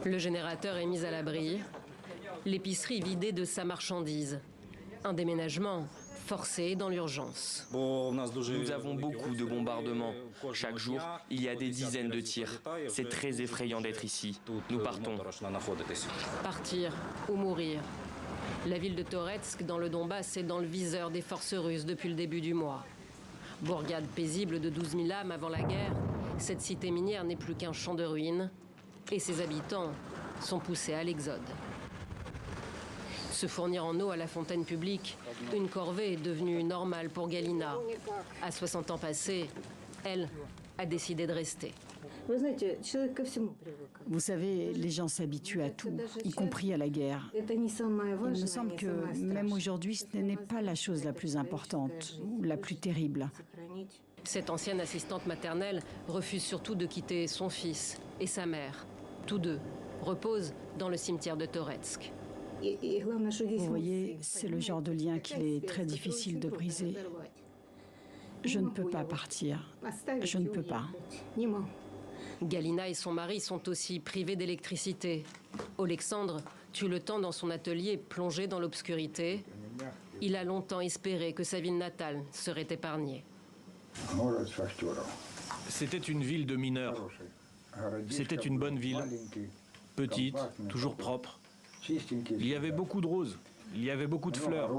Le générateur est mis à l'abri, l'épicerie vidée de sa marchandise. Un déménagement forcé dans l'urgence. Nous avons beaucoup de bombardements. Chaque jour, il y a des dizaines de tirs. C'est très effrayant d'être ici. Nous partons. Partir ou mourir. La ville de Toretsk, dans le Donbass, est dans le viseur des forces russes depuis le début du mois. Bourgade paisible de 12 000 âmes avant la guerre, cette cité minière n'est plus qu'un champ de ruines et ses habitants sont poussés à l'exode. Se fournir en eau à la fontaine publique, une corvée est devenue normale pour Galina. À 60 ans passés, elle a décidé de rester. Vous savez, les gens s'habituent à tout, y compris à la guerre. Il me semble que même aujourd'hui, ce n'est pas la chose la plus importante ou la plus terrible. Cette ancienne assistante maternelle refuse surtout de quitter son fils et sa mère. Tous deux reposent dans le cimetière de Toretsk. Vous voyez, c'est le genre de lien qu'il est très difficile de briser. Je ne peux pas partir. Je ne peux pas. Galina et son mari sont aussi privés d'électricité. Alexandre tue le temps dans son atelier plongé dans l'obscurité. Il a longtemps espéré que sa ville natale serait épargnée. C'était une ville de mineurs. C'était une bonne ville. Petite, toujours propre. Il y avait beaucoup de roses. Il y avait beaucoup de fleurs.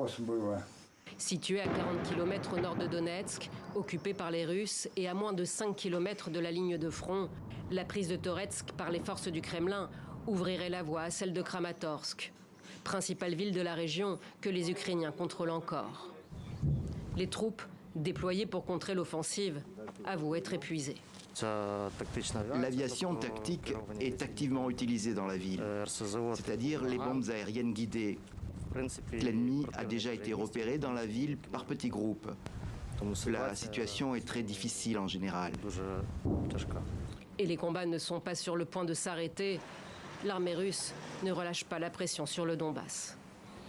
Située à 40 km au nord de Donetsk, occupée par les Russes et à moins de 5 km de la ligne de front, la prise de Toretsk par les forces du Kremlin ouvrirait la voie à celle de Kramatorsk, principale ville de la région que les Ukrainiens contrôlent encore. Les troupes, déployées pour contrer l'offensive, avouent être épuisées. L'aviation tactique est activement utilisée dans la ville, c'est-à-dire les bombes aériennes guidées. L'ennemi a déjà été repéré dans la ville par petits groupes. La situation est très difficile en général. Et les combats ne sont pas sur le point de s'arrêter. L'armée russe ne relâche pas la pression sur le Donbass.